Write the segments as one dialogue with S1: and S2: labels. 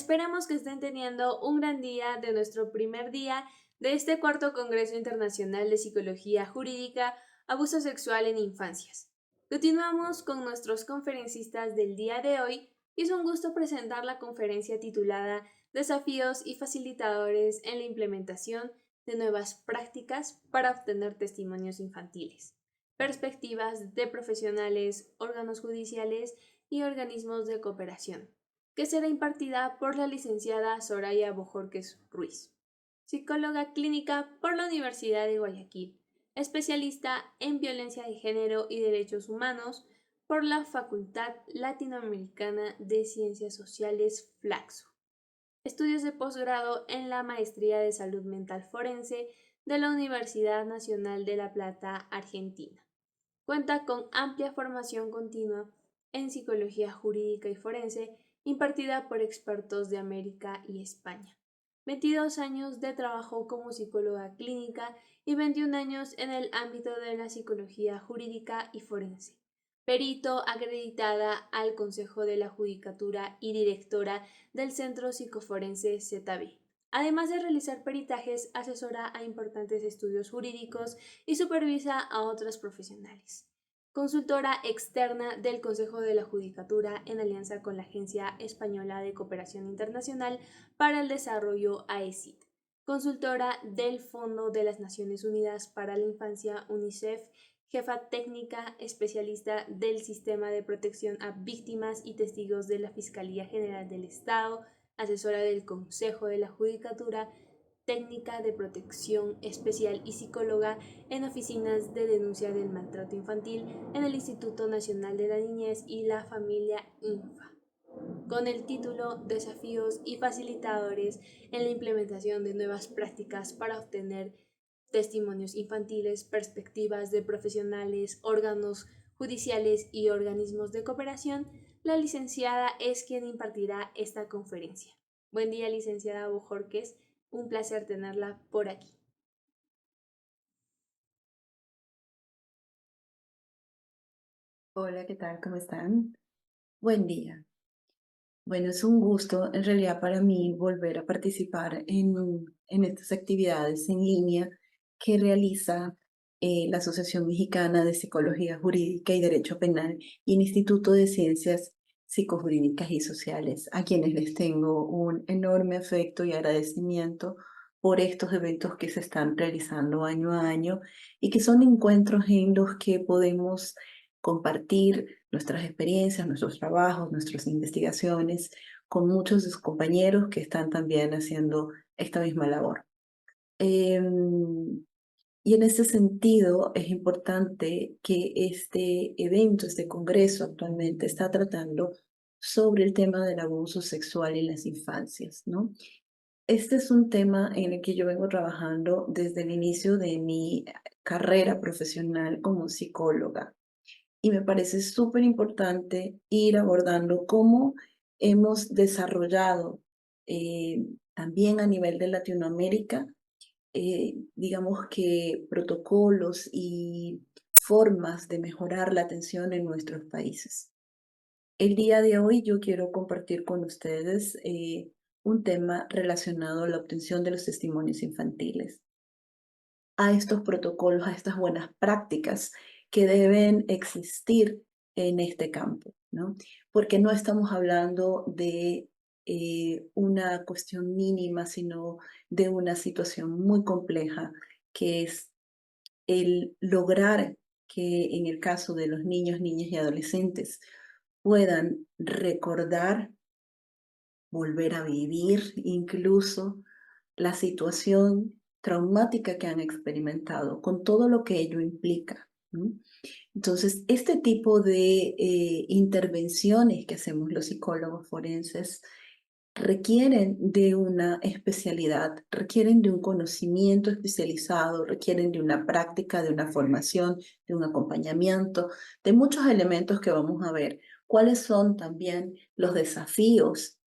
S1: Esperamos que estén teniendo un gran día de nuestro primer día de este cuarto Congreso Internacional de Psicología Jurídica, Abuso Sexual en Infancias. Continuamos con nuestros conferencistas del día de hoy y es un gusto presentar la conferencia titulada Desafíos y facilitadores en la implementación de nuevas prácticas para obtener testimonios infantiles. Perspectivas de profesionales, órganos judiciales y organismos de cooperación, que será impartida por la licenciada Soraya Bojorquez Ruiz, psicóloga clínica por la Universidad de Guayaquil, especialista en violencia de género y derechos humanos por la Facultad Latinoamericana de Ciencias Sociales Flaxo. Estudios de posgrado en la Maestría de Salud Mental Forense de la Universidad Nacional de La Plata, Argentina. Cuenta con amplia formación continua en psicología jurídica y forense impartida por expertos de América y España. 22 años de trabajo como psicóloga clínica y 21 años en el ámbito de la psicología jurídica y forense. Perito acreditada al Consejo de la Judicatura y directora del Centro Psicoforense ZB. Además de realizar peritajes, asesora a importantes estudios jurídicos y supervisa a otros profesionales. Consultora externa del Consejo de la Judicatura en alianza con la Agencia Española de Cooperación Internacional para el Desarrollo AECID. Consultora del Fondo de las Naciones Unidas para la Infancia UNICEF, jefa técnica especialista del Sistema de Protección a Víctimas y Testigos de la Fiscalía General del Estado, asesora del Consejo de la Judicatura, técnica de protección especial y psicóloga en oficinas de denuncia del maltrato infantil en el Instituto Nacional de la Niñez y la Familia INFA, con el título Desafíos y facilitadores en la implementación de nuevas prácticas para obtener testimonios infantiles, perspectivas de profesionales, órganos judiciales y organismos de cooperación. La licenciada es quien impartirá esta conferencia. Buen día, licenciada Bojorquez. Un placer tenerla por aquí.
S2: Hola, ¿qué tal? ¿Cómo están? Buen día. Bueno, es un gusto en realidad para mí volver a participar en estas actividades en línea que realiza la Asociación Mexicana de Psicología Jurídica y Derecho Penal y el Instituto de Ciencias Psicojurídicas y Sociales, a quienes les tengo un enorme afecto y agradecimiento por estos eventos que se están realizando año a año y que son encuentros en los que podemos compartir nuestras experiencias, nuestros trabajos, nuestras investigaciones con muchos de sus compañeros que están también haciendo esta misma labor. Y en ese sentido es importante que este evento, este congreso actualmente está tratando sobre el tema del abuso sexual en las infancias, ¿no? Este es un tema en el que yo vengo trabajando desde el inicio de mi carrera profesional como psicóloga y me parece súper importante ir abordando cómo hemos desarrollado también a nivel de Latinoamérica, digamos que protocolos y formas de mejorar la atención en nuestros países. El día de hoy yo quiero compartir con ustedes un tema relacionado a la obtención de los testimonios infantiles, a estos protocolos, a estas buenas prácticas que deben existir en este campo, ¿no? Porque no estamos hablando de una cuestión mínima, sino de una situación muy compleja, que es el lograr que en el caso de los niños, niñas y adolescentes puedan recordar, volver a vivir incluso la situación traumática que han experimentado, con todo lo que ello implica, ¿no? Entonces, este tipo de intervenciones que hacemos los psicólogos forenses requieren de una especialidad, requieren de un conocimiento especializado, requieren de una práctica, de una formación, de un acompañamiento, de muchos elementos que vamos a ver. ¿Cuáles son también los desafíos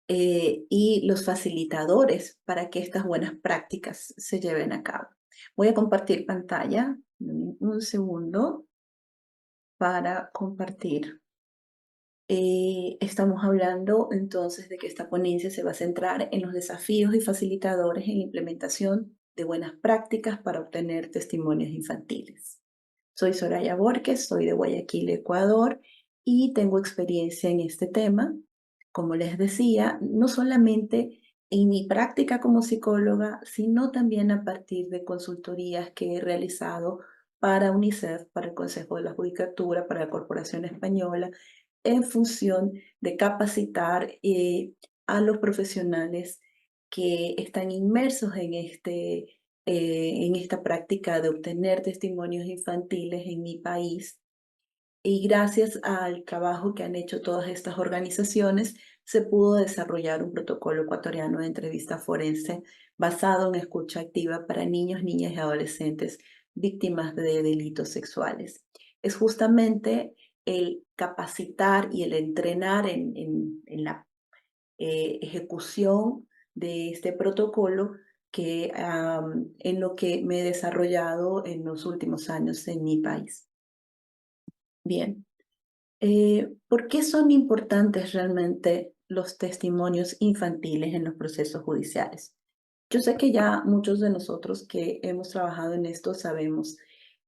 S2: y los facilitadores para que estas buenas prácticas se lleven a cabo? Voy a compartir pantalla, un segundo, para compartir. Estamos hablando entonces de que esta ponencia se va a centrar en los desafíos y facilitadores en la implementación de buenas prácticas para obtener testimonios infantiles. Soy Soraya Borges, soy de Guayaquil, Ecuador, y tengo experiencia en este tema, como les decía, no solamente en mi práctica como psicóloga, sino también a partir de consultorías que he realizado para UNICEF, para el Consejo de la Judicatura, para la Corporación Española, en función de capacitar a los profesionales que están inmersos en esta práctica de obtener testimonios infantiles en mi país. Y gracias al trabajo que han hecho todas estas organizaciones, se pudo desarrollar un protocolo ecuatoriano de entrevista forense basado en escucha activa para niños, niñas y adolescentes víctimas de delitos sexuales. Es justamente el capacitar y el entrenar en la ejecución de este protocolo en lo que me he desarrollado en los últimos años en mi país. Bien, ¿por qué son importantes realmente los testimonios infantiles en los procesos judiciales? Yo sé que ya muchos de nosotros que hemos trabajado en esto sabemos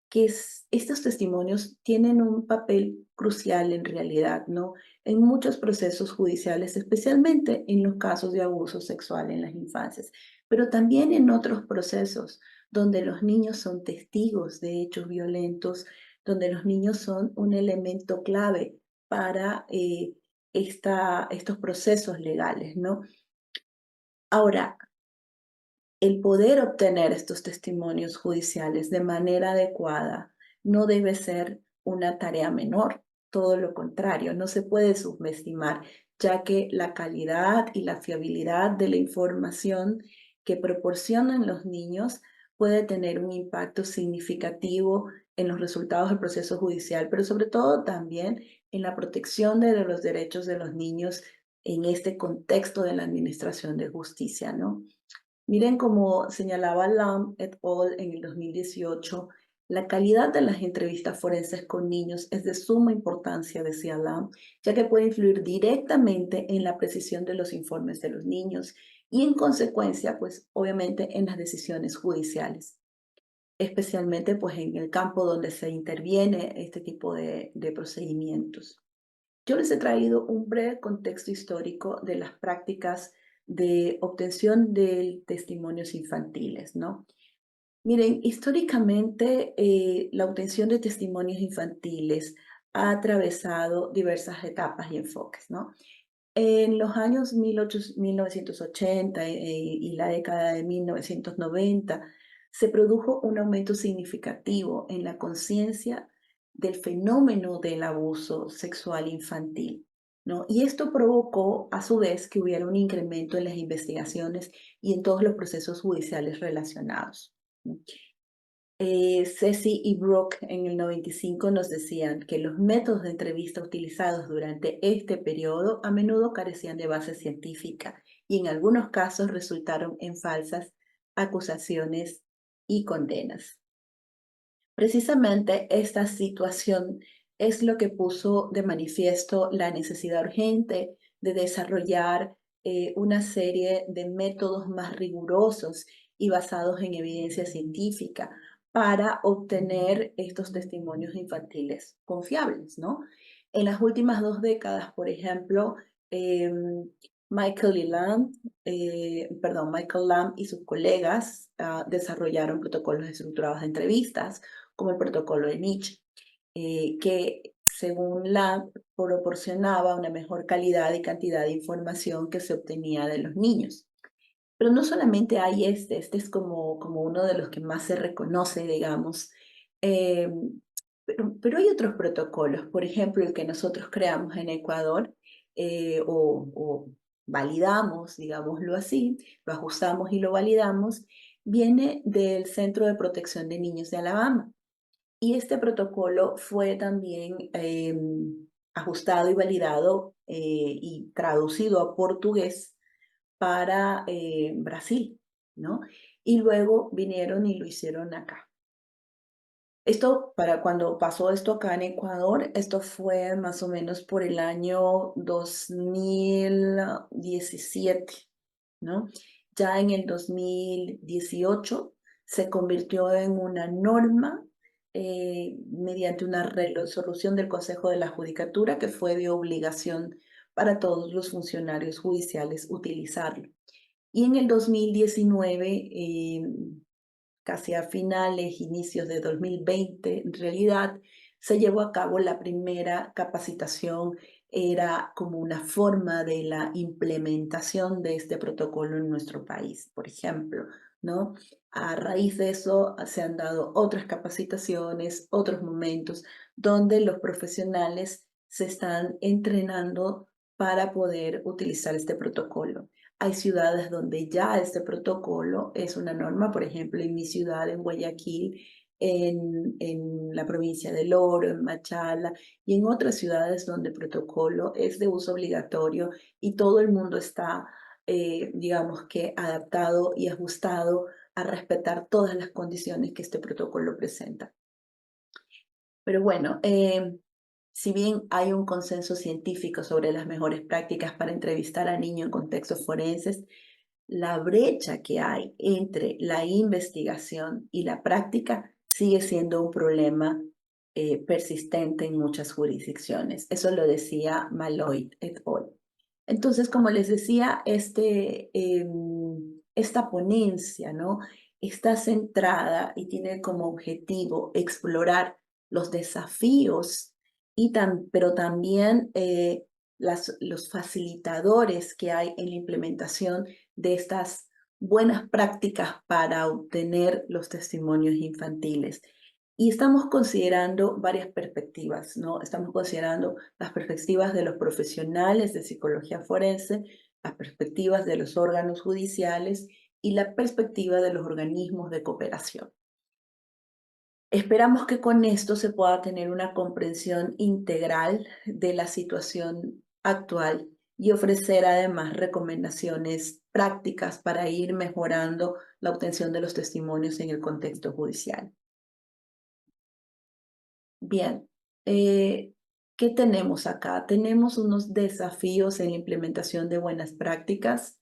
S2: que estos testimonios tienen un papel crucial en realidad, ¿no? En muchos procesos judiciales, especialmente en los casos de abuso sexual en las infancias, pero también en otros procesos donde los niños son testigos de hechos violentos, donde los niños son un elemento clave para estos procesos legales, ¿no? Ahora, el poder obtener estos testimonios judiciales de manera adecuada no debe ser una tarea menor, todo lo contrario, no se puede subestimar, ya que la calidad y la fiabilidad de la información que proporcionan los niños puede tener un impacto significativo en los resultados del proceso judicial, pero sobre todo también en la protección de los derechos de los niños en este contexto de la administración de justicia, ¿no? Miren, como señalaba Lam et al. En el 2018, la calidad de las entrevistas forenses con niños es de suma importancia, decía Lam, ya que puede influir directamente en la precisión de los informes de los niños y en consecuencia, pues obviamente en las decisiones judiciales, especialmente pues en el campo donde se interviene este tipo de procedimientos. Yo les he traído un breve contexto histórico de las prácticas de obtención de testimonios infantiles, ¿no? Miren, históricamente la obtención de testimonios infantiles ha atravesado diversas etapas y enfoques, ¿no? En los años 1980 y la década de 1990 se produjo un aumento significativo en la conciencia del fenómeno del abuso sexual infantil, ¿no? Y esto provocó a su vez que hubiera un incremento en las investigaciones y en todos los procesos judiciales relacionados, ¿no? Ceci y Brooke en el 95 nos decían que los métodos de entrevista utilizados durante este periodo a menudo carecían de base científica y en algunos casos resultaron en falsas acusaciones y condenas. Precisamente esta situación es lo que puso de manifiesto la necesidad urgente de desarrollar una serie de métodos más rigurosos y basados en evidencia científica para obtener estos testimonios infantiles confiables, ¿no? En las últimas 2 décadas, por ejemplo, Michael Lamb y sus colegas desarrollaron protocolos estructurados de entrevistas como el protocolo de Nietzsche, que según la proporcionaba una mejor calidad y cantidad de información que se obtenía de los niños. Pero no solamente hay este es como uno de los que más se reconoce, digamos, eh, pero hay otros protocolos, por ejemplo, el que nosotros creamos en Ecuador o validamos, digámoslo así, lo ajustamos y lo validamos, viene del Centro de Protección de Niños de Alabama. Y este protocolo fue también ajustado y validado y traducido a portugués para Brasil, ¿no? Y luego vinieron y lo hicieron acá. Esto, para cuando pasó esto acá en Ecuador, esto fue más o menos por el año 2017, ¿no? Ya en el 2018 se convirtió en una norma mediante una resolución del Consejo de la Judicatura que fue de obligación para todos los funcionarios judiciales utilizarlo. Y en el 2019, casi a finales, inicios de 2020, en realidad se llevó a cabo la primera capacitación, era como una forma de la implementación de este protocolo en nuestro país, por ejemplo, ¿no? A raíz de eso se han dado otras capacitaciones, otros momentos donde los profesionales se están entrenando para poder utilizar este protocolo. Hay ciudades donde ya este protocolo es una norma, por ejemplo, en mi ciudad, en Guayaquil, en la provincia del Oro, en Machala y en otras ciudades donde el protocolo es de uso obligatorio y todo el mundo está, digamos que, adaptado y ajustado a respetar todas las condiciones que este protocolo presenta. Pero bueno, si bien hay un consenso científico sobre las mejores prácticas para entrevistar a niños en contextos forenses, la brecha que hay entre la investigación y la práctica sigue siendo un problema persistente en muchas jurisdicciones. Eso lo decía Malloy et al. Entonces, como les decía, esta ponencia, ¿no? Está centrada y tiene como objetivo explorar los desafíos pero también los facilitadores que hay en la implementación de estas buenas prácticas para obtener los testimonios infantiles. Y estamos considerando varias perspectivas, ¿no? Estamos considerando las perspectivas de los profesionales de psicología forense, las perspectivas de los órganos judiciales y la perspectiva de los organismos de cooperación. Esperamos que con esto se pueda tener una comprensión integral de la situación actual y ofrecer además recomendaciones prácticas para ir mejorando la obtención de los testimonios en el contexto judicial. Bien, ¿qué tenemos acá? Tenemos unos desafíos en la implementación de buenas prácticas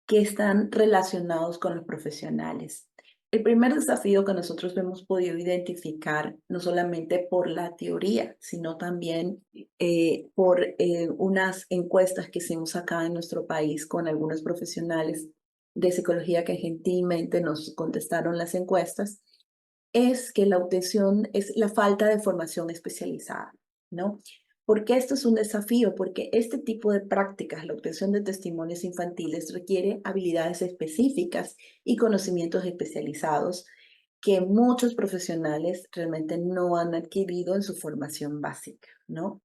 S2: que están relacionados con los profesionales. El primer desafío que nosotros hemos podido identificar, no solamente por la teoría, sino también por unas encuestas que hicimos acá en nuestro país con algunos profesionales de psicología que gentilmente nos contestaron las encuestas, es que la obtención es la falta de formación especializada, ¿no? ¿Por qué esto es un desafío? Porque este tipo de prácticas, la obtención de testimonios infantiles, requiere habilidades específicas y conocimientos especializados que muchos profesionales realmente no han adquirido en su formación básica, ¿no?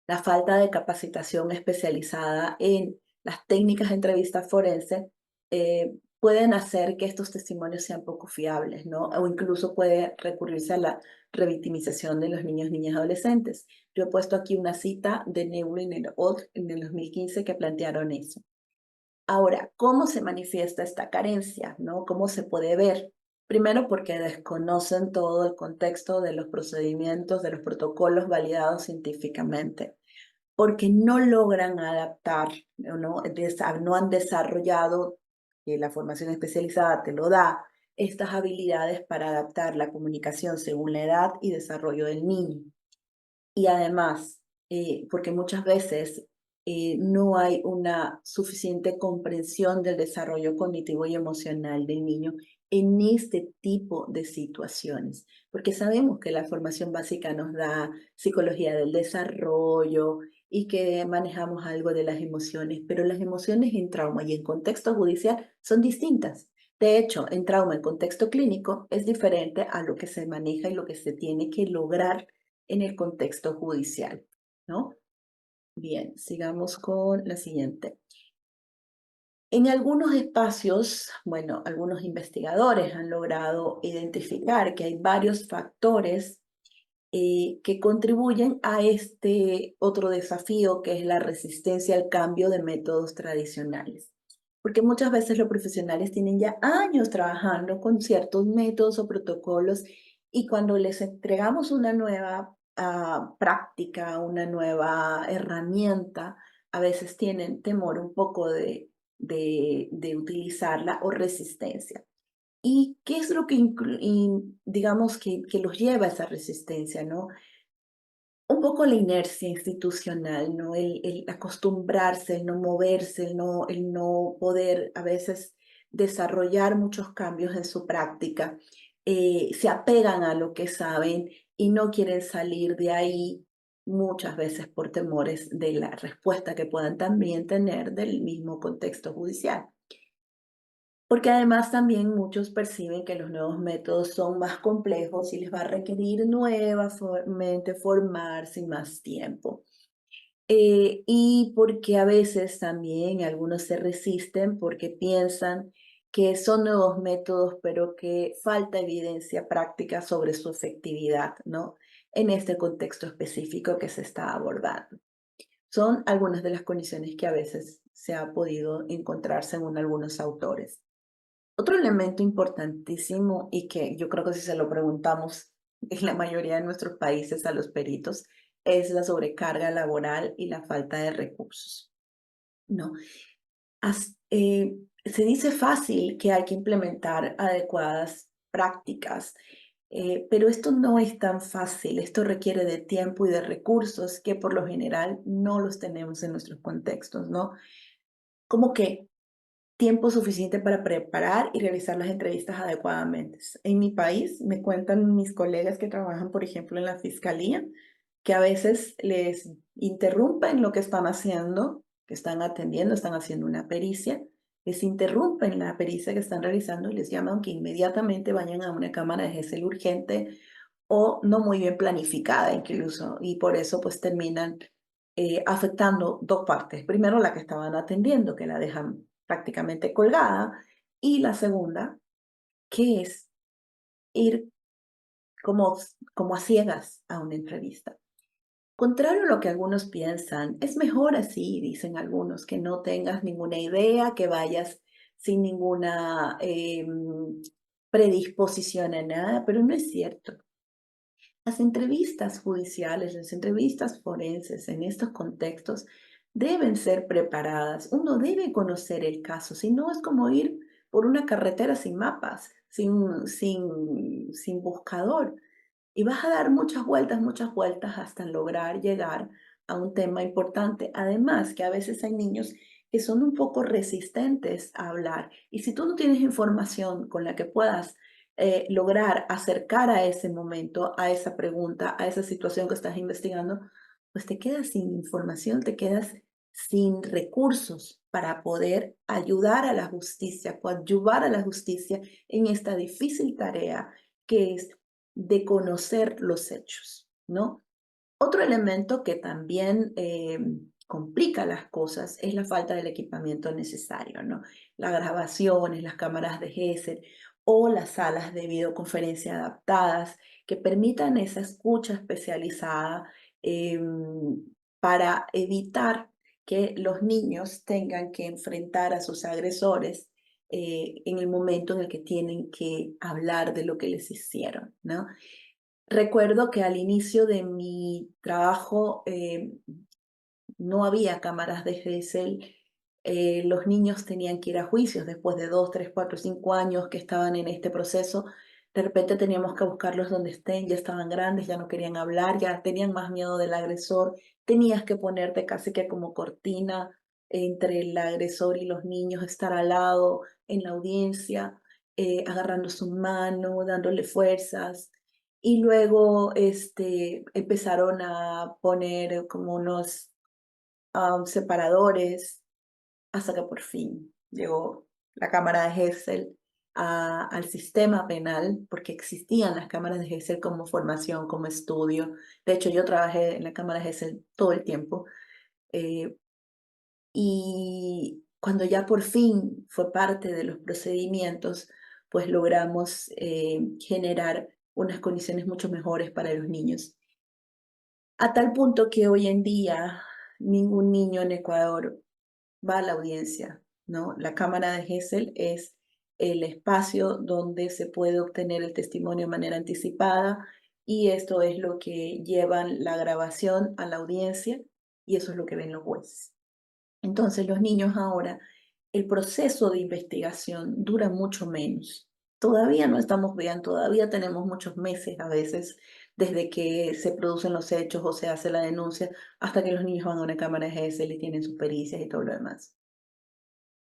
S2: La falta de capacitación especializada en las técnicas de entrevista forense pueden hacer que estos testimonios sean poco fiables, ¿no? O incluso puede recurrirse a la revictimización de los niños, niñas y adolescentes. Yo he puesto aquí una cita de Neulin et al. En el 2015 que plantearon eso. Ahora, ¿cómo se manifiesta esta carencia, no? ¿Cómo se puede ver? Primero, porque desconocen todo el contexto de los procedimientos, de los protocolos validados científicamente, porque no logran adaptar, no han desarrollado, que la formación especializada te lo da, estas habilidades para adaptar la comunicación según la edad y desarrollo del niño. Y además, porque muchas veces no hay una suficiente comprensión del desarrollo cognitivo y emocional del niño en este tipo de situaciones, porque sabemos que la formación básica nos da psicología del desarrollo y que manejamos algo de las emociones, pero las emociones en trauma y en contexto judicial son distintas. De hecho, en trauma, en contexto clínico, es diferente a lo que se maneja y lo que se tiene que lograr en el contexto judicial, ¿no? Bien, sigamos con la siguiente. En algunos espacios, bueno, algunos investigadores han logrado identificar que hay varios factores que contribuyen a este otro desafío que es la resistencia al cambio de métodos tradicionales. Porque muchas veces los profesionales tienen ya años trabajando con ciertos métodos o protocolos Y cuando les entregamos una nueva práctica, una nueva herramienta, a veces tienen temor un poco de utilizarla o resistencia. ¿Y qué es lo que digamos que los lleva a esa resistencia, no? Un poco la inercia institucional, ¿no? El acostumbrarse, el no moverse, el no poder a veces desarrollar muchos cambios en su práctica. Se apegan a lo que saben y no quieren salir de ahí muchas veces por temores de la respuesta que puedan también tener del mismo contexto judicial. Porque además también muchos perciben que los nuevos métodos son más complejos y les va a requerir nuevamente formarse y más tiempo. Y porque a veces también algunos se resisten porque piensan que son nuevos métodos, pero que falta evidencia práctica sobre su efectividad, ¿no? En este contexto específico que se está abordando. Son algunas de las condiciones que a veces se ha podido encontrar según algunos autores. Otro elemento importantísimo y que yo creo que si se lo preguntamos en la mayoría de nuestros países a los peritos es la sobrecarga laboral y la falta de recursos, ¿no? Se dice fácil que hay que implementar adecuadas prácticas, pero esto no es tan fácil. Esto requiere de tiempo y de recursos que por lo general no los tenemos en nuestros contextos, ¿no? Como que tiempo suficiente para preparar y realizar las entrevistas adecuadamente. En mi país me cuentan mis colegas que trabajan, por ejemplo, en la fiscalía, que a veces les interrumpen lo que están haciendo, que están atendiendo, están haciendo una pericia, les interrumpen la pericia que están realizando y les llaman que inmediatamente vayan a una cámara de GESEL urgente o no muy bien planificada incluso, y por eso pues terminan afectando dos partes. Primero, la que estaban atendiendo, que la dejan prácticamente colgada, y la segunda, que es ir como a ciegas a una entrevista. Contrario a lo que algunos piensan, es mejor así, dicen algunos, que no tengas ninguna idea, que vayas sin ninguna predisposición a nada, pero no es cierto. Las entrevistas judiciales, las entrevistas forenses en estos contextos deben ser preparadas. Uno debe conocer el caso, si no es como ir por una carretera sin mapas, sin buscador. Y vas a dar muchas vueltas hasta lograr llegar a un tema importante. Además, que a veces hay niños que son un poco resistentes a hablar. Y si tú no tienes información con la que puedas lograr acercar a ese momento, a esa pregunta, a esa situación que estás investigando, pues te quedas sin información, te quedas sin recursos para poder ayudar a la justicia, coadyuvar a la justicia en esta difícil tarea que es de conocer los hechos, ¿no? Otro elemento que también complica las cosas es la falta del equipamiento necesario, ¿no? Las grabaciones, las cámaras de GESEL o las salas de videoconferencia adaptadas que permitan esa escucha especializada para evitar que los niños tengan que enfrentar a sus agresores en el momento en el que tienen que hablar de lo que les hicieron, ¿no? Recuerdo que al inicio de mi trabajo no había cámaras de GESEL. Los niños tenían que ir a juicios después de 2, 3, 4, 5 años que estaban en este proceso. De repente teníamos que buscarlos donde estén, ya estaban grandes, ya no querían hablar, ya tenían más miedo del agresor. Tenías que ponerte casi que como cortina entre el agresor y los niños, estar al lado en la audiencia, agarrando su mano, dándole fuerzas. Y luego empezaron a poner como unos separadores, hasta que por fin llegó la cámara de GESEL al sistema penal, porque existían las cámaras de GESEL como formación, como estudio. De hecho, yo trabajé en la cámara de GESEL todo el tiempo. eh, y cuando ya por fin fue parte de los procedimientos, pues logramos generar unas condiciones mucho mejores para los niños. A tal punto que hoy en día ningún niño en Ecuador va a la audiencia, ¿no? La cámara de GESEL es el espacio donde se puede obtener el testimonio de manera anticipada, y esto es lo que llevan la grabación a la audiencia y eso es lo que ven los jueces. Entonces, los niños ahora, el proceso de investigación dura mucho menos. Todavía no estamos bien, todavía tenemos muchos meses a veces desde que se producen los hechos o se hace la denuncia hasta que los niños van a una cámara de GSL y tienen sus pericias y todo lo demás.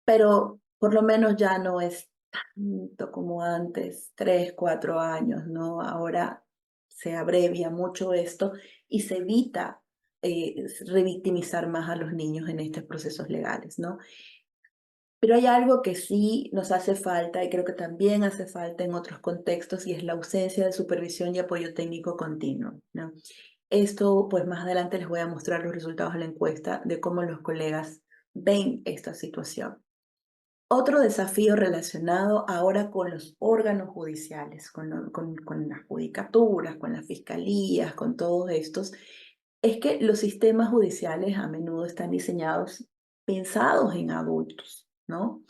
S2: Pero por lo menos ya no es tanto como antes, 3, 4 años, ¿no? Ahora se abrevia mucho esto y se evita revictimizar más a los niños en estos procesos legales, ¿no? Pero hay algo que sí nos hace falta y creo que también hace falta en otros contextos y es la ausencia de supervisión y apoyo técnico continuo, ¿no? Esto, pues más adelante les voy a mostrar los resultados de la encuesta de cómo los colegas ven esta situación. Otro desafío relacionado ahora con los órganos judiciales, con las judicaturas, con las fiscalías, con todos estos, es que los sistemas judiciales a menudo están diseñados, pensados en adultos, ¿no?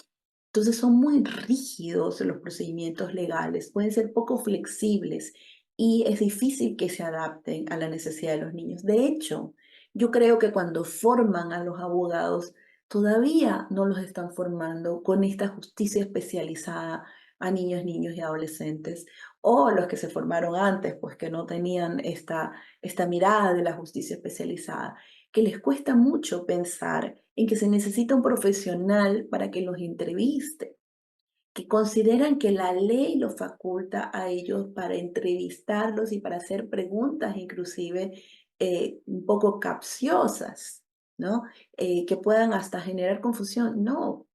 S2: Entonces son muy rígidos los procedimientos legales, pueden ser poco flexibles y es difícil que se adapten a la necesidad de los niños. De hecho, yo creo que cuando forman a los abogados, todavía no los están formando con esta justicia especializada a niños, niños y adolescentes, o los que se formaron antes, pues que no tenían esta mirada de la justicia especializada, que les cuesta mucho pensar en que se necesita un profesional para que los entreviste, que consideran que la ley los faculta a ellos para entrevistarlos y para hacer preguntas inclusive un poco capciosas, ¿no? Que puedan hasta generar confusión. No,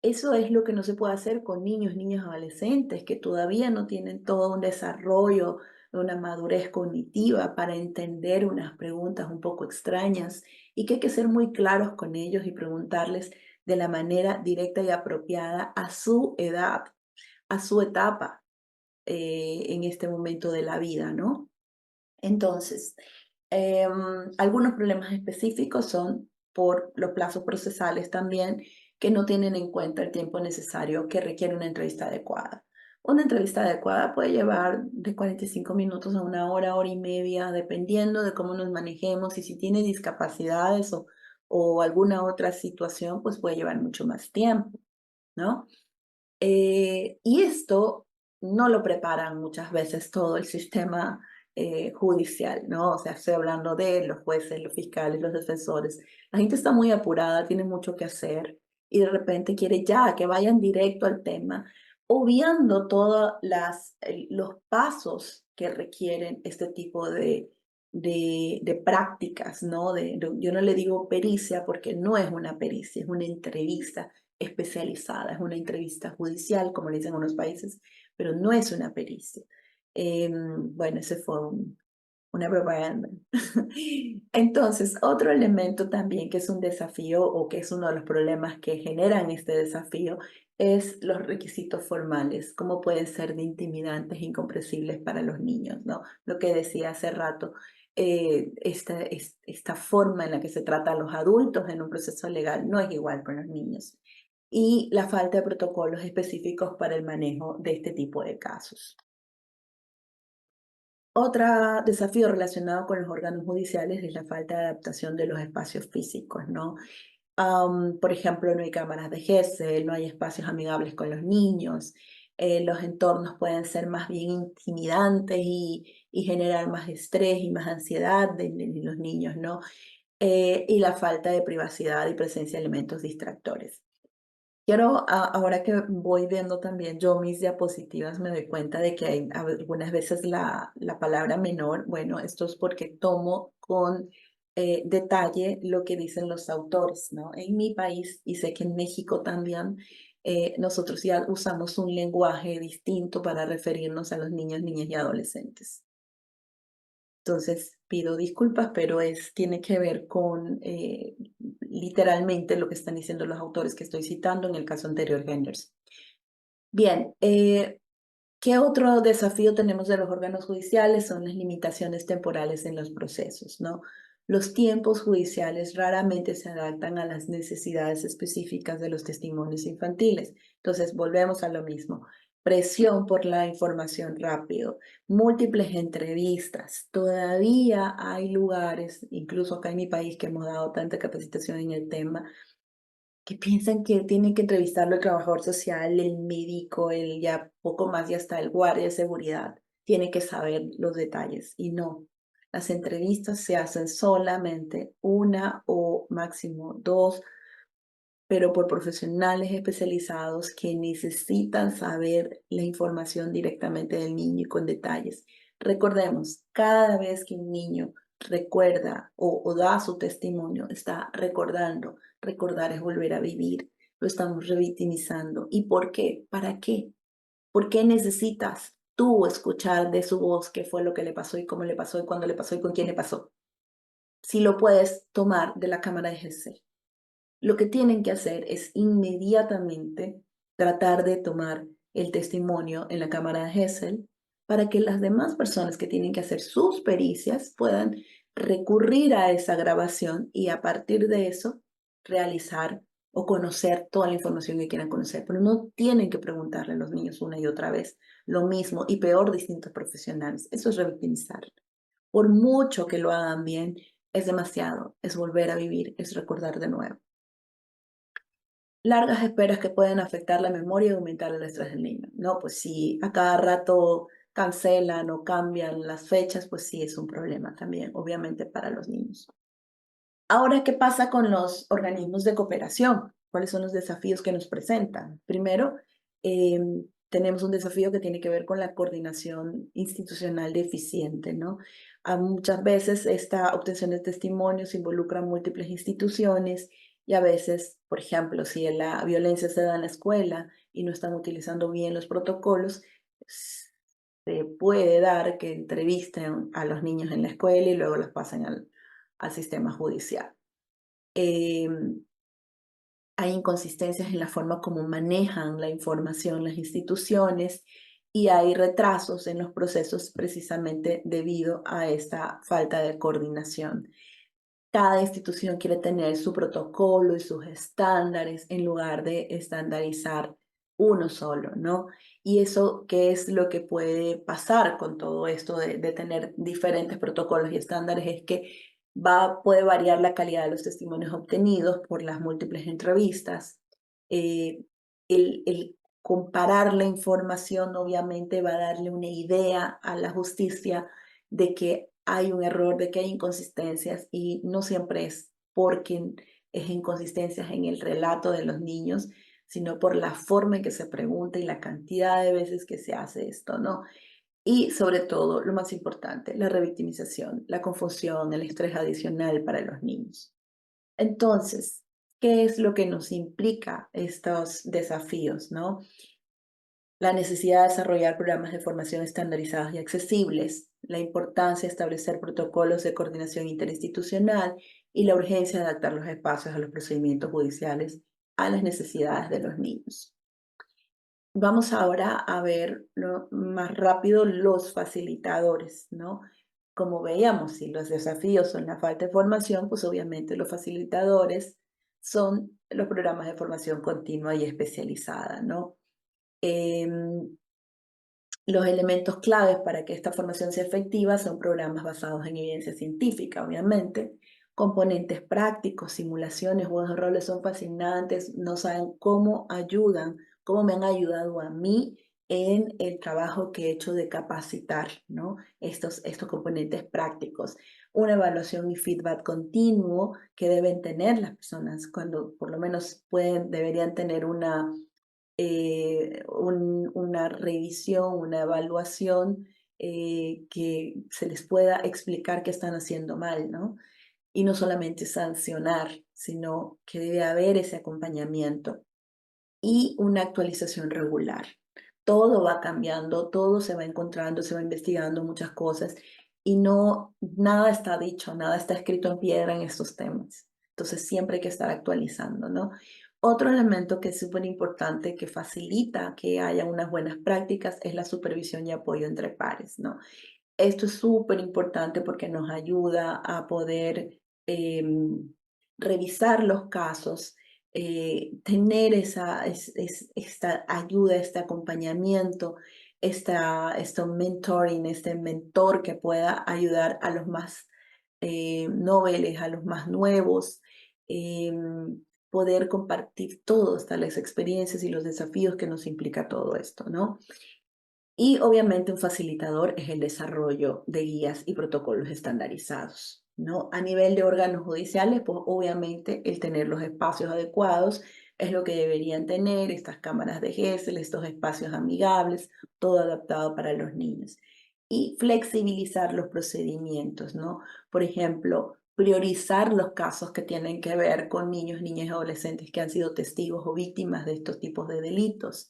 S2: eso es lo que no se puede hacer con niños, niñas, adolescentes que todavía no tienen todo un desarrollo, una madurez cognitiva para entender unas preguntas un poco extrañas y que hay que ser muy claros con ellos y preguntarles de la manera directa y apropiada a su edad, a su etapa en este momento de la vida, ¿no? Entonces, algunos problemas específicos son por los plazos procesales también, que no tienen en cuenta el tiempo necesario que requiere una entrevista adecuada. Una entrevista adecuada puede llevar de 45 minutos a una hora, hora y media, dependiendo de cómo nos manejemos y si tiene discapacidades o alguna otra situación, pues puede llevar mucho más tiempo, ¿no? Y esto no lo preparan muchas veces todo el sistema judicial, ¿no? O sea, estoy hablando de los jueces, los fiscales, los defensores. La gente está muy apurada, tiene mucho que hacer y de repente quiere ya que vayan directo al tema, obviando todos los pasos que requieren este tipo de prácticas, ¿no? Yo no le digo pericia porque no es una pericia, es una entrevista especializada, es una entrevista judicial, como le dicen en unos países, pero no es una pericia. Bueno, ese fue una propaganda. Entonces, otro elemento también que es un desafío o que es uno de los problemas que generan este desafío es los requisitos formales, cómo pueden ser de intimidantes e incomprensibles para los niños, ¿no? Lo que decía hace rato, esta forma en la que se trata a los adultos en un proceso legal no es igual con los niños y la falta de protocolos específicos para el manejo de este tipo de casos. Otro desafío relacionado con los órganos judiciales es la falta de adaptación de los espacios físicos, ¿no? Por ejemplo, no hay cámaras de GESEL, no hay espacios amigables con los niños, los entornos pueden ser más bien intimidantes y generar más estrés y más ansiedad de los niños, ¿no? Y la falta de privacidad y presencia de elementos distractores. Quiero, ahora que voy viendo también yo mis diapositivas, me doy cuenta de que hay algunas veces la palabra menor, bueno, esto es porque tomo con detalle lo que dicen los autores, ¿no? En mi país, y sé que en México también, nosotros ya usamos un lenguaje distinto para referirnos a los niños, niñas y adolescentes. Entonces, pido disculpas, pero tiene que ver con literalmente lo que están diciendo los autores que estoy citando en el caso anterior, Genders. Bien, ¿qué otro desafío tenemos de los órganos judiciales? Son las limitaciones temporales en los procesos, ¿no? Los tiempos judiciales raramente se adaptan a las necesidades específicas de los testimonios infantiles. Entonces, volvemos a lo mismo. Presión por la información rápido, múltiples entrevistas. Todavía hay lugares, incluso acá en mi país, que hemos dado tanta capacitación en el tema, que piensan que tienen que entrevistarlo el trabajador social, el médico, el ya poco más, ya está el guardia de seguridad. Tiene que saber los detalles y no. Las entrevistas se hacen solamente una o máximo dos, pero por profesionales especializados que necesitan saber la información directamente del niño y con detalles. Recordemos, cada vez que un niño recuerda o da su testimonio, está recordando. Recordar es volver a vivir. Lo estamos revictimizando. ¿Y por qué? ¿Para qué? ¿Por qué necesitas tú escuchar de su voz qué fue lo que le pasó y cómo le pasó y cuándo le pasó y con quién le pasó? Si lo puedes tomar de la cámara de GC. Lo que tienen que hacer es inmediatamente tratar de tomar el testimonio en la cámara de Gesell para que las demás personas que tienen que hacer sus pericias puedan recurrir a esa grabación y a partir de eso realizar o conocer toda la información que quieran conocer. Pero no tienen que preguntarle a los niños una y otra vez lo mismo y peor distintos profesionales. Eso es revictimizar. Por mucho que lo hagan bien, es demasiado, es volver a vivir, es recordar de nuevo. Largas esperas que pueden afectar la memoria y aumentar el estrés del niño. No, pues si a cada rato cancelan o cambian las fechas, pues sí es un problema también, obviamente, para los niños. Ahora, ¿qué pasa con los organismos de cooperación? ¿Cuáles son los desafíos que nos presentan? Primero, tenemos un desafío que tiene que ver con la coordinación institucional deficiente, ¿no? Muchas veces esta obtención de testimonios involucra múltiples instituciones y a veces, por ejemplo, si la violencia se da en la escuela y no están utilizando bien los protocolos, se puede dar que entrevisten a los niños en la escuela y luego los pasen al sistema judicial. Hay inconsistencias en la forma como manejan la información las instituciones y hay retrasos en los procesos precisamente debido a esta falta de coordinación. Cada institución quiere tener su protocolo y sus estándares en lugar de estandarizar uno solo, ¿no? Y eso, ¿qué es lo que puede pasar con todo esto de tener diferentes protocolos y estándares? Es que puede variar la calidad de los testimonios obtenidos por las múltiples entrevistas. Eh, el comparar la información obviamente va a darle una idea a la justicia de que hay un error, de que hay inconsistencias y no siempre es porque es inconsistencias en el relato de los niños, sino por la forma en que se pregunta y la cantidad de veces que se hace esto, ¿no? Y sobre todo, lo más importante, la revictimización, la confusión, el estrés adicional para los niños. Entonces, ¿qué es lo que nos implica estos desafíos, no? La necesidad de desarrollar programas de formación estandarizados y accesibles, la importancia de establecer protocolos de coordinación interinstitucional y la urgencia de adaptar los espacios a los procedimientos judiciales a las necesidades de los niños. Vamos ahora a ver más rápido los facilitadores, ¿no? Como veíamos, si los desafíos son la falta de formación, pues obviamente los facilitadores son los programas de formación continua y especializada, ¿no? Los elementos claves para que esta formación sea efectiva son programas basados en evidencia científica, obviamente, componentes prácticos, simulaciones, juegos de roles son fascinantes, no saben cómo ayudan, cómo me han ayudado a mí en el trabajo que he hecho de capacitar, ¿no? Estos componentes prácticos. Una evaluación y feedback continuo que deben tener las personas cuando por lo menos deberían tener una revisión, una evaluación que se les pueda explicar qué están haciendo mal, ¿no? Y no solamente sancionar, sino que debe haber ese acompañamiento y una actualización regular. Todo va cambiando, todo se va encontrando, se va investigando muchas cosas y nada está dicho, nada está escrito en piedra en estos temas. Entonces siempre hay que estar actualizando, ¿no? Otro elemento que es súper importante, que facilita que haya unas buenas prácticas, es la supervisión y apoyo entre pares, ¿no? Esto es súper importante porque nos ayuda a poder em, revisar los casos, tener esta ayuda, este acompañamiento, este mentoring, este mentor que pueda ayudar a los más noveles, a los más nuevos, poder compartir todo, hasta las experiencias y los desafíos que nos implica todo esto, ¿no? Y obviamente un facilitador es el desarrollo de guías y protocolos estandarizados, ¿no? A nivel de órganos judiciales, pues obviamente el tener los espacios adecuados es lo que deberían tener estas cámaras de GESEL, estos espacios amigables, todo adaptado para los niños. Y flexibilizar los procedimientos, ¿no? Por ejemplo, priorizar los casos que tienen que ver con niños, niñas y adolescentes que han sido testigos o víctimas de estos tipos de delitos.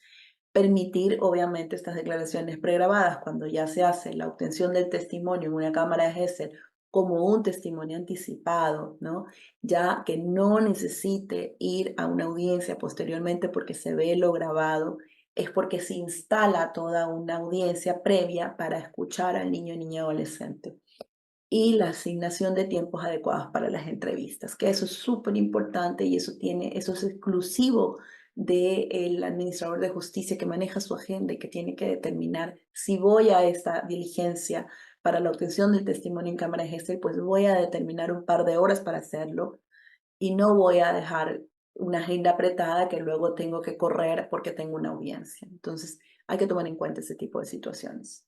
S2: Permitir, obviamente, estas declaraciones pregrabadas cuando ya se hace la obtención del testimonio en una cámara de GESEL como un testimonio anticipado, ¿no? Ya que no necesite ir a una audiencia posteriormente porque se ve lo grabado, es porque se instala toda una audiencia previa para escuchar al niño, niña, adolescente. Y la asignación de tiempos adecuados para las entrevistas, que eso es súper importante y eso es exclusivo del administrador de justicia que maneja su agenda y que tiene que determinar si voy a esta diligencia para la obtención del testimonio en cámara de gestel, pues voy a determinar un par de horas para hacerlo y no voy a dejar una agenda apretada que luego tengo que correr porque tengo una audiencia. Entonces, hay que tomar en cuenta ese tipo de situaciones.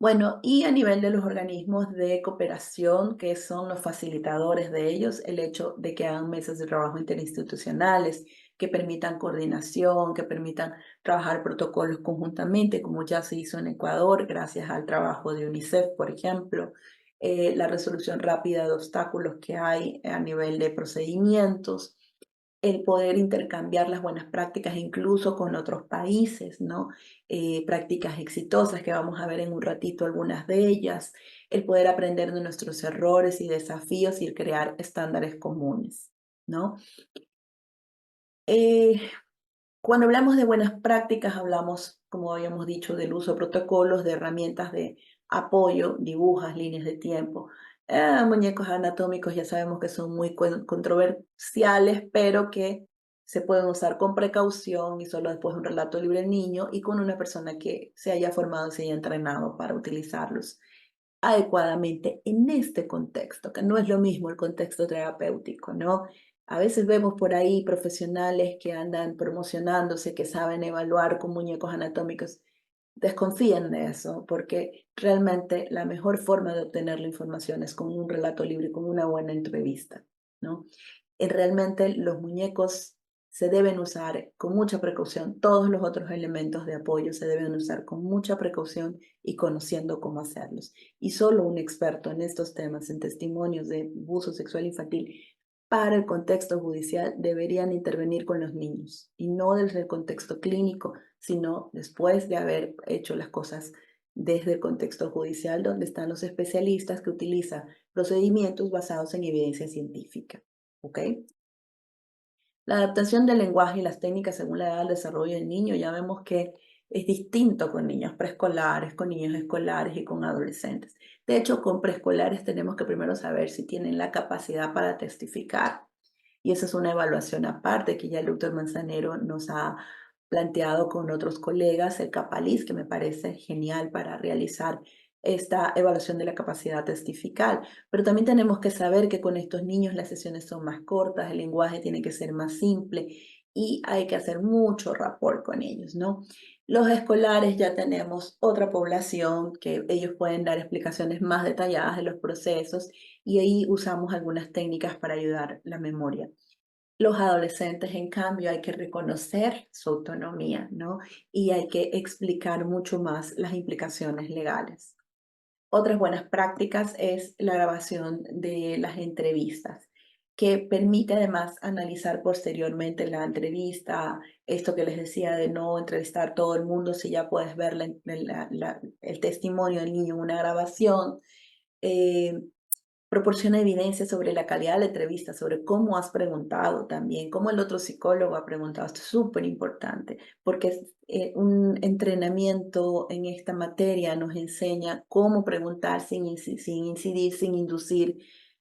S2: Bueno, y a nivel de los organismos de cooperación, que son los facilitadores de ellos, el hecho de que hagan mesas de trabajo interinstitucionales, que permitan coordinación, que permitan trabajar protocolos conjuntamente, como ya se hizo en Ecuador, gracias al trabajo de UNICEF, por ejemplo, la resolución rápida de obstáculos que hay a nivel de procedimientos, el poder intercambiar las buenas prácticas incluso con otros países, ¿no? Prácticas exitosas que vamos a ver en un ratito algunas de ellas, el poder aprender de nuestros errores y desafíos y el crear estándares comunes, ¿no? Eh, Cuando hablamos de buenas prácticas, hablamos, como habíamos dicho, del uso de protocolos, de herramientas de apoyo, dibujas, líneas de tiempo. Muñecos anatómicos ya sabemos que son muy controversiales, pero que se pueden usar con precaución y solo después de un relato libre del niño y con una persona que se haya formado y se haya entrenado para utilizarlos adecuadamente en este contexto, que no es lo mismo el contexto terapéutico, ¿no? A veces vemos por ahí profesionales que andan promocionándose, que saben evaluar con muñecos anatómicos. Desconfíen de eso, porque realmente la mejor forma de obtener la información es con un relato libre, con una buena entrevista, ¿no? Realmente los muñecos se deben usar con mucha precaución. Todos los otros elementos de apoyo se deben usar con mucha precaución y conociendo cómo hacerlos. Y solo un experto en estos temas, en testimonios de abuso sexual infantil, para el contexto judicial deberían intervenir con los niños y no desde el contexto clínico, sino después de haber hecho las cosas desde el contexto judicial, donde están los especialistas que utilizan procedimientos basados en evidencia científica. ¿Ok? La adaptación del lenguaje y las técnicas según la edad del desarrollo del niño, ya vemos que es distinto con niños preescolares, con niños escolares y con adolescentes. De hecho, con preescolares tenemos que primero saber si tienen la capacidad para testificar. Y esa es una evaluación aparte que ya el doctor Manzanero nos ha planteado con otros colegas, el CAPALIS, que me parece genial para realizar esta evaluación de la capacidad testifical. Pero también tenemos que saber que con estos niños las sesiones son más cortas, el lenguaje tiene que ser más simple y hay que hacer mucho rapport con ellos, ¿no? Los escolares ya tenemos otra población que ellos pueden dar explicaciones más detalladas de los procesos y ahí usamos algunas técnicas para ayudar la memoria. Los adolescentes, en cambio, hay que reconocer su autonomía, ¿no? Y hay que explicar mucho más las implicaciones legales. Otras buenas prácticas es la grabación de las entrevistas, que permite además analizar posteriormente la entrevista, esto que les decía de no entrevistar todo el mundo, si ya puedes ver el testimonio del niño en una grabación. eh, Proporciona evidencia sobre la calidad de la entrevista, sobre cómo has preguntado también, cómo el otro psicólogo ha preguntado. Esto es súper importante porque un entrenamiento en esta materia nos enseña cómo preguntar sin incidir, sin inducir,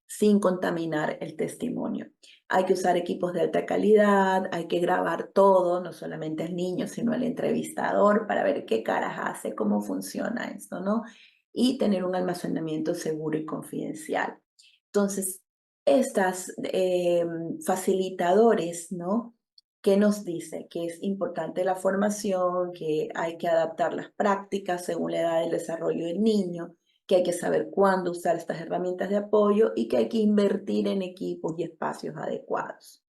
S2: sin contaminar el testimonio. Hay que usar equipos de alta calidad, hay que grabar todo, no solamente al niño, sino al entrevistador para ver qué caras hace, cómo funciona esto, ¿no? Y tener un almacenamiento seguro y confidencial. Entonces, estas facilitadores, ¿no? ¿Qué nos dice? Que es importante la formación, que hay que adaptar las prácticas según la edad del desarrollo del niño, que hay que saber cuándo usar estas herramientas de apoyo y que hay que invertir en equipos y espacios adecuados.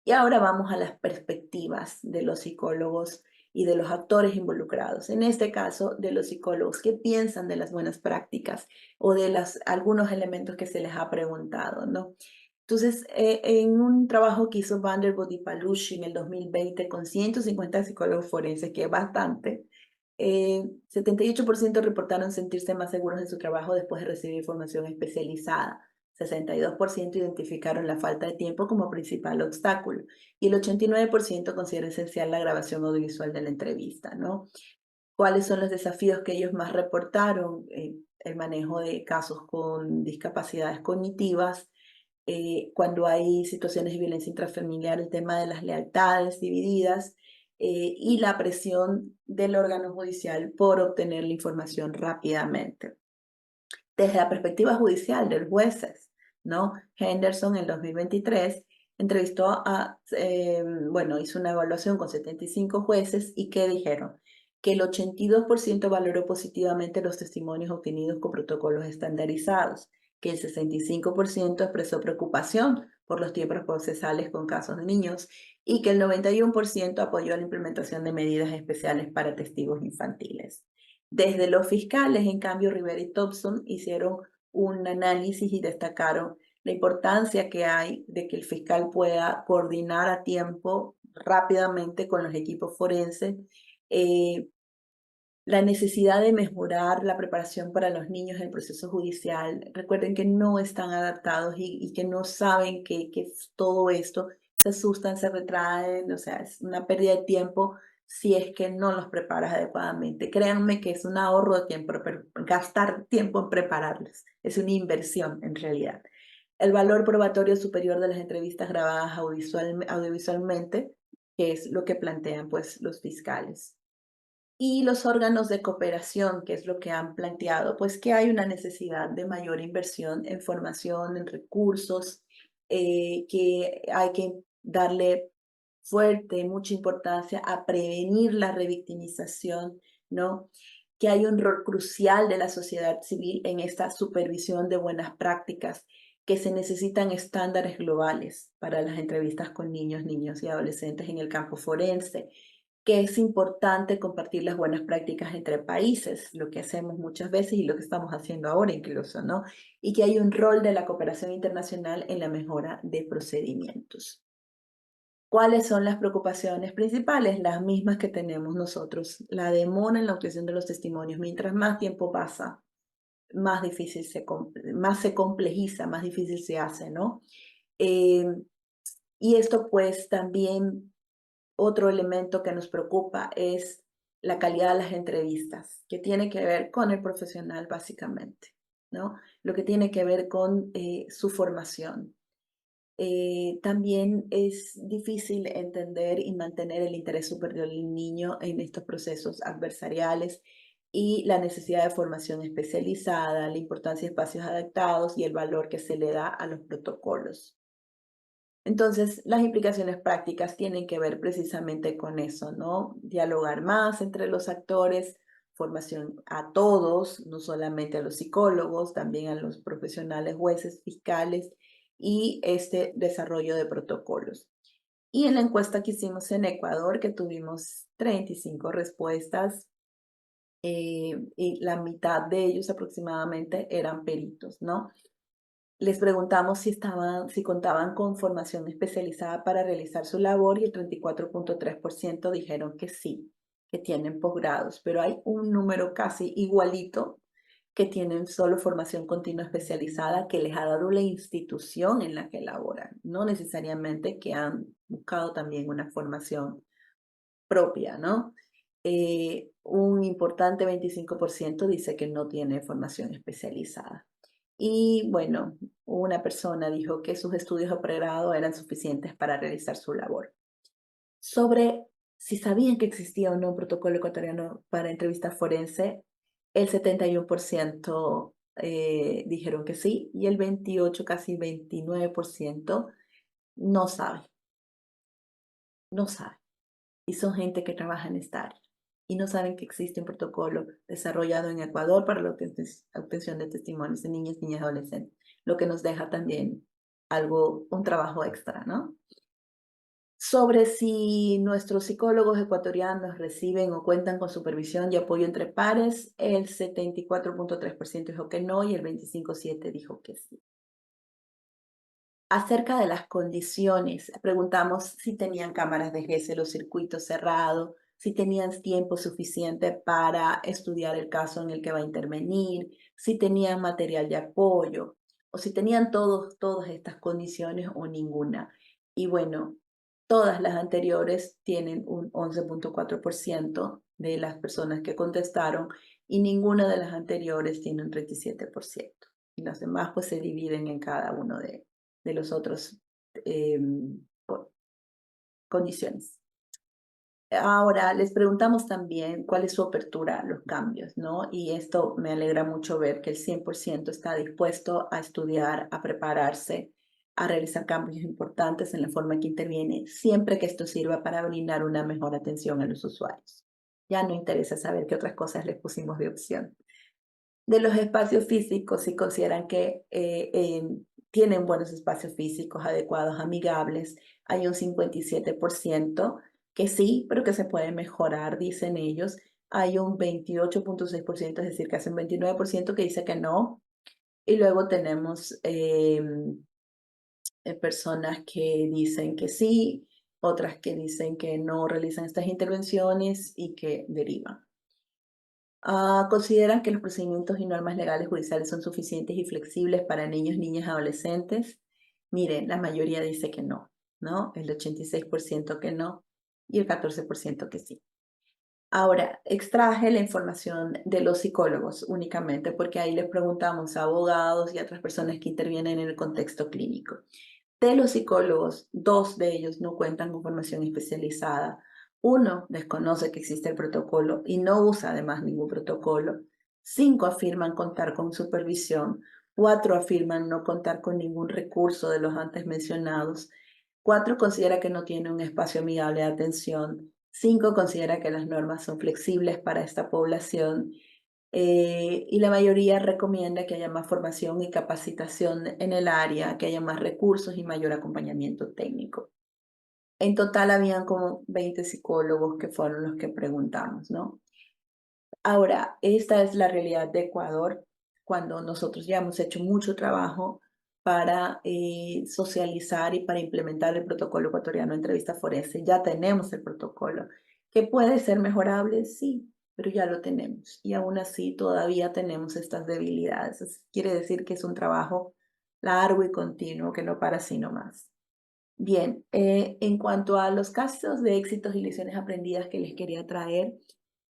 S2: Y ahora vamos a las perspectivas de los psicólogos y de los actores involucrados. En este caso, de los psicólogos, ¿qué piensan de las buenas prácticas o de algunos elementos que se les ha preguntado, ¿no? Entonces, en un trabajo que hizo Vanderbilt y Palucci en el 2020 con 150 psicólogos forenses, que es bastante, 78% reportaron sentirse más seguros en su trabajo después de recibir formación especializada. 62% identificaron la falta de tiempo como principal obstáculo y el 89% considera esencial la grabación audiovisual de la entrevista, ¿no? ¿Cuáles son los desafíos que ellos más reportaron? El manejo de casos con discapacidades cognitivas, cuando hay situaciones de violencia intrafamiliar, el tema de las lealtades divididas y la presión del órgano judicial por obtener la información rápidamente. Desde la perspectiva judicial de los jueces, ¿no? Henderson en 2023 entrevistó hizo una evaluación con 75 jueces y ¿qué dijeron? Que el 82% valoró positivamente los testimonios obtenidos con protocolos estandarizados, que el 65% expresó preocupación por los tiempos procesales con casos de niños y que el 91% apoyó la implementación de medidas especiales para testigos infantiles. Desde los fiscales, en cambio, Rivera y Thompson hicieron un análisis y destacaron la importancia que hay de que el fiscal pueda coordinar a tiempo, rápidamente con los equipos forenses, la necesidad de mejorar la preparación para los niños en el proceso judicial. Recuerden que no están adaptados y que no saben que es todo esto, se asustan, se retraen, o sea, es una pérdida de tiempo si es que no los preparas adecuadamente. Créanme que es un ahorro de tiempo, pero gastar tiempo en prepararlos es una inversión en realidad. El valor probatorio superior de las entrevistas grabadas audiovisualmente, que es lo que plantean pues los fiscales. Y los órganos de cooperación, que es lo que han planteado, pues que hay una necesidad de mayor inversión en formación, en recursos, que hay que darle mucha importancia a prevenir la revictimización, ¿no? Que hay un rol crucial de la sociedad civil en esta supervisión de buenas prácticas, que se necesitan estándares globales para las entrevistas con niños, niños y adolescentes en el campo forense, que es importante compartir las buenas prácticas entre países, lo que hacemos muchas veces y lo que estamos haciendo ahora incluso, ¿no? Y que hay un rol de la cooperación internacional en la mejora de procedimientos. ¿Cuáles son las preocupaciones principales? Las mismas que tenemos nosotros. La demora en la obtención de los testimonios. Mientras más tiempo pasa, más difícil más se complejiza, más difícil se hace, ¿no? Eh, y esto pues también otro elemento que nos preocupa es la calidad de las entrevistas, que tiene que ver con el profesional básicamente, ¿no? Lo que tiene que ver con su formación. También es difícil entender y mantener el interés superior del niño en estos procesos adversariales y la necesidad de formación especializada, la importancia de espacios adaptados y el valor que se le da a los protocolos. Entonces, las implicaciones prácticas tienen que ver precisamente con eso, ¿no? Dialogar más entre los actores, formación a todos, no solamente a los psicólogos, también a los profesionales, jueces, fiscales y este desarrollo de protocolos. Y en la encuesta que hicimos en Ecuador, que tuvimos 35 respuestas, y la mitad de ellos aproximadamente eran peritos, ¿no? Les preguntamos si contaban con formación especializada para realizar su labor y el 34.3% dijeron que sí, que tienen posgrados, pero hay un número casi igualito que tienen solo formación continua especializada que les ha dado la institución en la que laboran, no necesariamente que han buscado también una formación propia, ¿no? Un importante 25% dice que no tiene formación especializada. Y bueno, una persona dijo que sus estudios de pregrado eran suficientes para realizar su labor. Sobre si sabían que existía o no un protocolo ecuatoriano para entrevista forense, el 71% dijeron que sí y el 28, casi 29% no sabe, no sabe. Y son gente que trabaja en esta área y no saben que existe un protocolo desarrollado en Ecuador para la obtención de testimonios de niñas, niñas y adolescentes, lo que nos deja también un trabajo extra, ¿no? Sobre si nuestros psicólogos ecuatorianos reciben o cuentan con supervisión y apoyo entre pares, el 74.3% dijo que no y el 25.7% dijo que sí. Acerca de las condiciones, preguntamos si tenían cámaras de GESEL o circuito cerrado, si tenían tiempo suficiente para estudiar el caso en el que va a intervenir, si tenían material de apoyo o si tenían todas estas condiciones o ninguna. Y bueno, todas las anteriores tienen un 11.4% de las personas que contestaron y ninguna de las anteriores tiene un 37%. Y las demás pues se dividen en cada uno de los otros condiciones. Ahora, les preguntamos también cuál es su apertura a los cambios, ¿no? Y esto me alegra mucho ver que el 100% está dispuesto a estudiar, a prepararse, a realizar cambios importantes en la forma en que interviene, siempre que esto sirva para brindar una mejor atención a los usuarios. Ya no interesa saber qué otras cosas les pusimos de opción. De los espacios físicos, si consideran que tienen buenos espacios físicos adecuados, amigables, hay un 57% que sí, pero que se puede mejorar, dicen ellos. Hay un 28.6%, es decir, casi un 29% que dice que no. Y luego tenemos personas que dicen que sí, otras que dicen que no realizan estas intervenciones y que derivan. Consideran que los procedimientos y normas legales judiciales son suficientes y flexibles para niños, niñas y adolescentes. Miren, la mayoría dice que no, ¿no? El 86% que no y el 14% que sí. Ahora, extraje la información de los psicólogos únicamente porque ahí les preguntamos a abogados y a otras personas que intervienen en el contexto clínico. De los psicólogos, 2 de ellos no cuentan con formación especializada. 1 desconoce que existe el protocolo y no usa además ningún protocolo. 5 afirman contar con supervisión. 4 afirman no contar con ningún recurso de los antes mencionados. 4 considera que no tiene un espacio amigable de atención. 5 considera que las normas son flexibles para esta población. Y la mayoría recomienda que haya más formación y capacitación en el área, que haya más recursos y mayor acompañamiento técnico. En total habían como 20 psicólogos que fueron los que preguntamos, ¿no? Ahora, esta es la realidad de Ecuador, cuando nosotros ya hemos hecho mucho trabajo para socializar y para implementar el protocolo ecuatoriano de entrevista forense. Ya tenemos el protocolo. ¿Que puede ser mejorable? Sí, pero ya lo tenemos. Y aún así todavía tenemos estas debilidades. Quiere decir que es un trabajo largo y continuo que no para sino más. Bien, en cuanto a los casos de éxitos y lecciones aprendidas que les quería traer,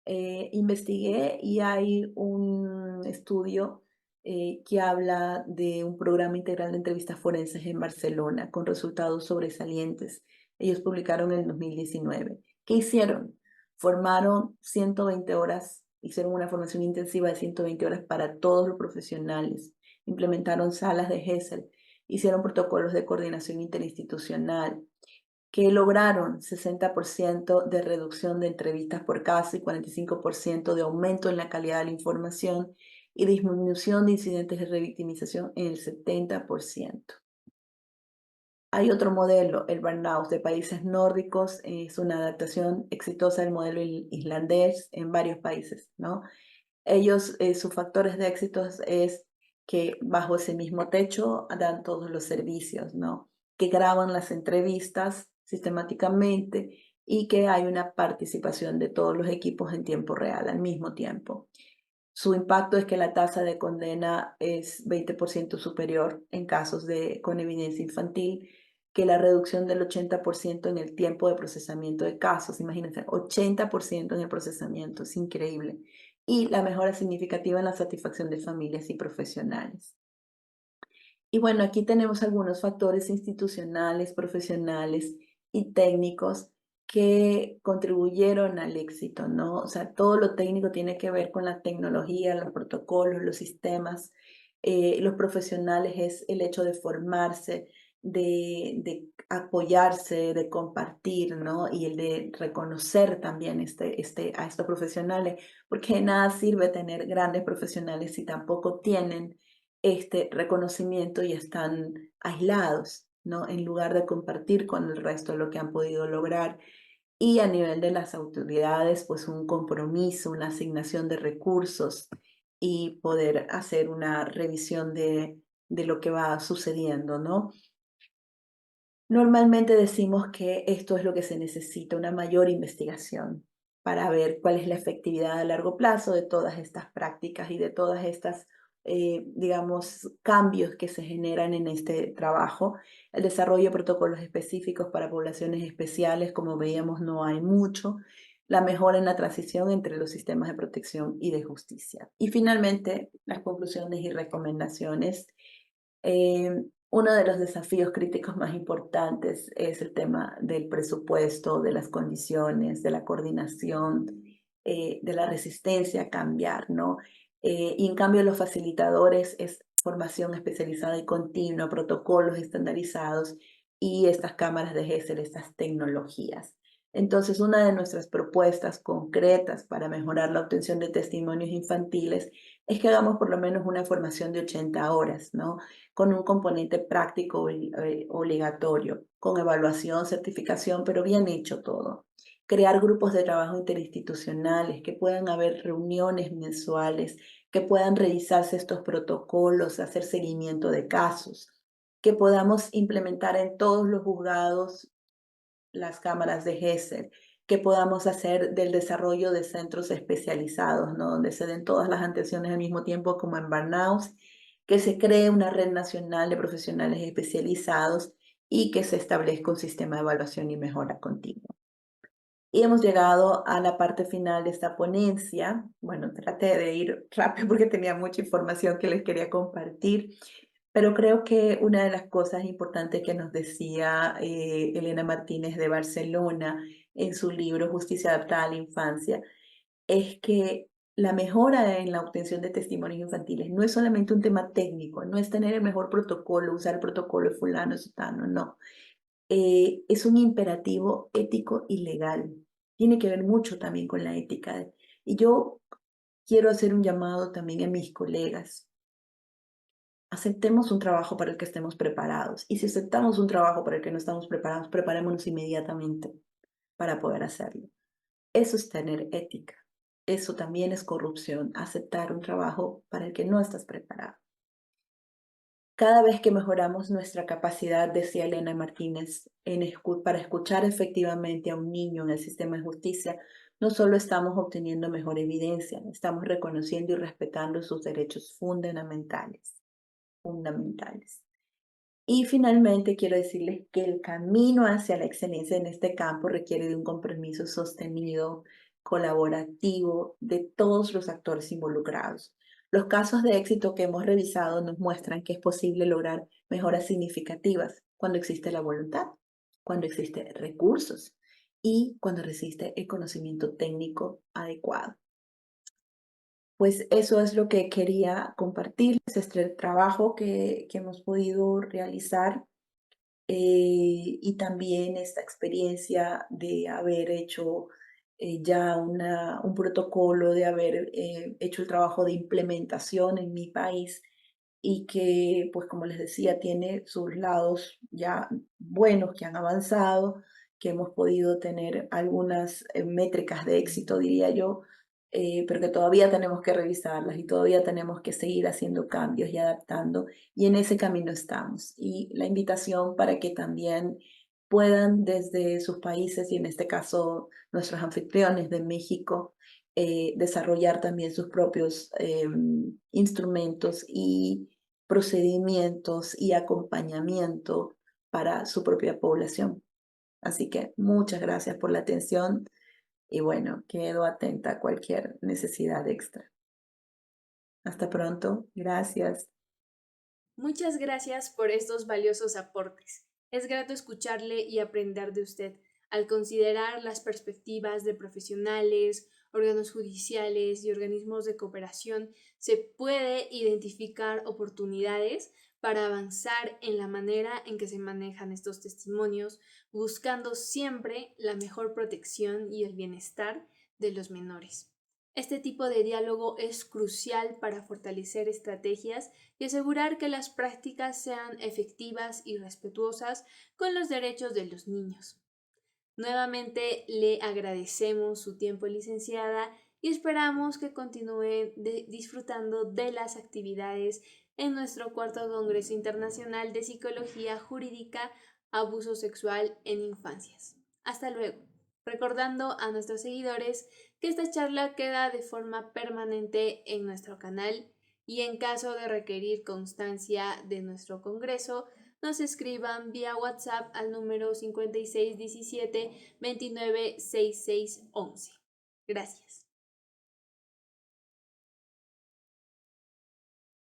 S2: investigué y hay un estudio que habla de un programa integral de entrevistas forenses en Barcelona con resultados sobresalientes. Ellos publicaron en el 2019. ¿Qué hicieron? Formaron 120 horas, hicieron una formación intensiva de 120 horas para todos los profesionales, implementaron salas de GESEL, hicieron protocolos de coordinación interinstitucional, que lograron 60% de reducción de entrevistas por caso y 45% de aumento en la calidad de la información y disminución de incidentes de revictimización en el 70%. Hay otro modelo, el Burnout de países nórdicos, es una adaptación exitosa del modelo islandés en varios países, ¿no? Ellos, sus factores de éxito es que bajo ese mismo techo dan todos los servicios, ¿no? Que graban las entrevistas sistemáticamente y que hay una participación de todos los equipos en tiempo real al mismo tiempo. Su impacto es que la tasa de condena es 20% superior en casos con evidencia infantil, que la reducción del 80% en el tiempo de procesamiento de casos. Imagínense, 80% en el procesamiento, es increíble. Y la mejora significativa en la satisfacción de familias y profesionales. Y bueno, aquí tenemos algunos factores institucionales, profesionales y técnicos que contribuyeron al éxito, ¿no? O sea, todo lo técnico tiene que ver con la tecnología, los protocolos, los sistemas. Los profesionales es el hecho de formarse, de apoyarse, de compartir, ¿no? Y el de reconocer también a estos profesionales, porque de nada sirve tener grandes profesionales si tampoco tienen este reconocimiento y están aislados, ¿no? En lugar de compartir con el resto lo que han podido lograr. Y a nivel de las autoridades, pues un compromiso, una asignación de recursos y poder hacer una revisión de lo que va sucediendo, ¿no? Normalmente decimos que esto es lo que se necesita, una mayor investigación para ver cuál es la efectividad a largo plazo de todas estas prácticas y de todas estas, digamos, cambios que se generan en este trabajo. El desarrollo de protocolos específicos para poblaciones especiales, como veíamos, no hay mucho. La mejora en la transición entre los sistemas de protección y de justicia. Y finalmente, las conclusiones y recomendaciones. Uno de los desafíos críticos más importantes es el tema del presupuesto, de las condiciones, de la coordinación, de la resistencia a cambiar, ¿no? Y en cambio los facilitadores es formación especializada y continua, protocolos estandarizados y estas cámaras de GESEL, estas tecnologías. Entonces, una de nuestras propuestas concretas para mejorar la obtención de testimonios infantiles es que hagamos por lo menos una formación de 80 horas, ¿no? Con un componente práctico obligatorio, con evaluación, certificación, pero bien hecho todo. Crear grupos de trabajo interinstitucionales, que puedan haber reuniones mensuales, que puedan revisarse estos protocolos, hacer seguimiento de casos, que podamos implementar en todos los juzgados las cámaras de GESEL, que podamos hacer del desarrollo de centros especializados, ¿no? Donde se den todas las atenciones al mismo tiempo, como en Barnaus, que se cree una red nacional de profesionales especializados y que se establezca un sistema de evaluación y mejora continua. Y hemos llegado a la parte final de esta ponencia. Bueno, traté de ir rápido porque tenía mucha información que les quería compartir, pero creo que una de las cosas importantes que nos decía Elena Martínez de Barcelona en su libro Justicia adaptada a la infancia es que la mejora en la obtención de testimonios infantiles no es solamente un tema técnico, no es tener el mejor protocolo, usar el protocolo de fulano, sutano, no. Es un imperativo ético y legal. Tiene que ver mucho también con la ética. Y yo quiero hacer un llamado también a mis colegas. Aceptemos un trabajo para el que estemos preparados. Y si aceptamos un trabajo para el que no estamos preparados, preparémonos inmediatamente para poder hacerlo. Eso es tener ética. Eso también es corrupción, aceptar un trabajo para el que no estás preparado. Cada vez que mejoramos nuestra capacidad, decía Elena Martínez, para escuchar efectivamente a un niño en el sistema de justicia, no solo estamos obteniendo mejor evidencia, estamos reconociendo y respetando sus derechos fundamentales. Fundamentales. Y finalmente quiero decirles que el camino hacia la excelencia en este campo requiere de un compromiso sostenido, colaborativo de todos los actores involucrados. Los casos de éxito que hemos revisado nos muestran que es posible lograr mejoras significativas cuando existe la voluntad, cuando existen recursos y cuando existe el conocimiento técnico adecuado. Pues eso es lo que quería compartirles, este trabajo que hemos podido realizar y también esta experiencia de haber hecho ya un protocolo, de haber hecho el trabajo de implementación en mi país y que, pues como les decía, tiene sus lados ya buenos que han avanzado, que hemos podido tener algunas métricas de éxito, diría yo, pero que todavía tenemos que revisarlas y todavía tenemos que seguir haciendo cambios y adaptando, y en ese camino estamos. Y la invitación para que también puedan desde sus países, y en este caso nuestros anfitriones de México, desarrollar también sus propios instrumentos y procedimientos y acompañamiento para su propia población. Así que muchas gracias por la atención y bueno, quedo atenta a cualquier necesidad extra. Hasta pronto. Gracias.
S1: Muchas gracias por estos valiosos aportes. Es grato escucharle y aprender de usted al considerar las perspectivas de profesionales, órganos judiciales y organismos de cooperación. Se puede identificar oportunidades para avanzar en la manera en que se manejan estos testimonios, buscando siempre la mejor protección y el bienestar de los menores. Este tipo de diálogo es crucial para fortalecer estrategias y asegurar que las prácticas sean efectivas y respetuosas con los derechos de los niños. Nuevamente le agradecemos su tiempo, licenciada, y esperamos que continúe disfrutando de las actividades en nuestro cuarto Congreso Internacional de Psicología Jurídica, Abuso Sexual en Infancias. Hasta luego. Recordando a nuestros seguidores que esta charla queda de forma permanente en nuestro canal y en caso de requerir constancia de nuestro Congreso, nos escriban vía WhatsApp al número 5617 296611. Gracias.